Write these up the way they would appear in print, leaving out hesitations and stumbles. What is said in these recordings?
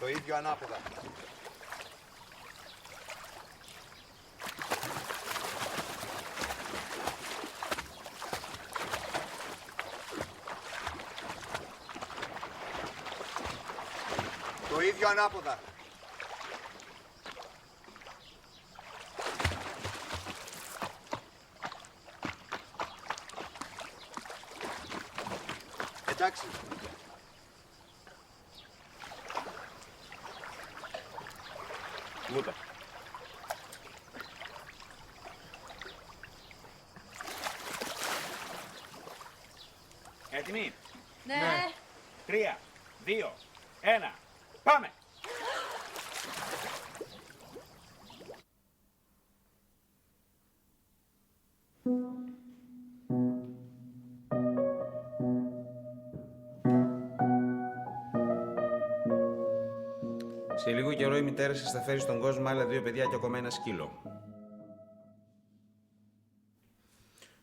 Το ίδιο ανάποδα. Το ίδιο ανάποδα. Εντάξει. Βούτα. Έτοιμοι. Ναι. 3, 2, 1. Πάμε! Σε λίγο καιρό η μητέρα σας θα φέρει στον κόσμο άλλα 2 παιδιά και ακόμα ένα σκύλο.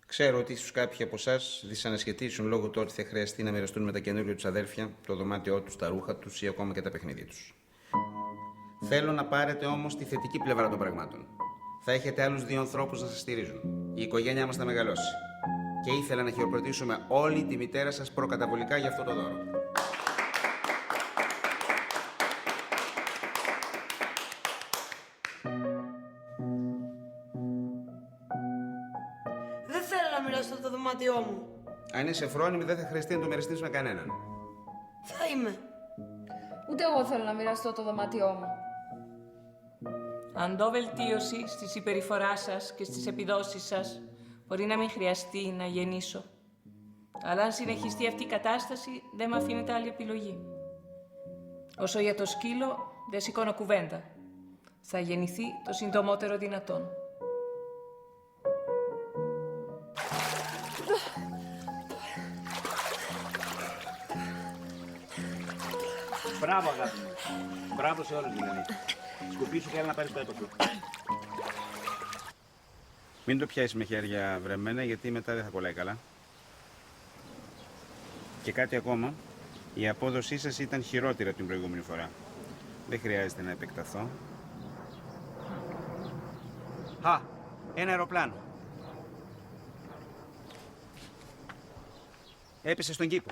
Ξέρω ότι ίσως κάποιοι από εσάς δυσανασχετήσουν λόγω του ότι θα χρειαστεί να μοιραστούν με τα καινούργια τους αδέρφια το δωμάτιό τους, τα ρούχα τους ή ακόμα και τα παιχνίδια τους. Θέλω να πάρετε όμως τη θετική πλευρά των πραγμάτων. Θα έχετε άλλους 2 ανθρώπους να σας στηρίζουν. Η οικογένειά μας θα μεγαλώσει. Και ήθελα να χειροκροτήσουμε όλη τη μητέρα σας προκαταβολικά για αυτό το δώρο. Δεν θέλω να μοιραστώ το δωμάτιό μου. Αν είσαι φρόνιμη, δεν θα χρειαστεί να το μοιραστείς με κανέναν. Θα είμαι. Ούτε εγώ θέλω να μοιραστώ το δωμάτιό μου. Αν δω βελτίωση στη συμπεριφορά σας και στις επιδόσεις σας, μπορεί να μην χρειαστεί να γεννήσω. Αλλά αν συνεχιστεί αυτή η κατάσταση, δεν με αφήνεται άλλη επιλογή. Όσο για το σκύλο, δεν σηκώνω κουβέντα. Θα γεννηθεί το συντομότερο δυνατόν. Μπράβο, αγάπη μου. Μπράβο σε όλους δηλαδή. Σκουπίσου και έλα να πάρεις το έπαθλο. Μην το πιάσεις με χέρια βρεμμένα, γιατί μετά δεν θα κολλάει καλά. Και κάτι ακόμα. Η απόδοσή σας ήταν χειρότερη από την προηγούμενη φορά. Δεν χρειάζεται να επεκταθώ. Ένα αεροπλάνο. Έπεσε στον κήπο.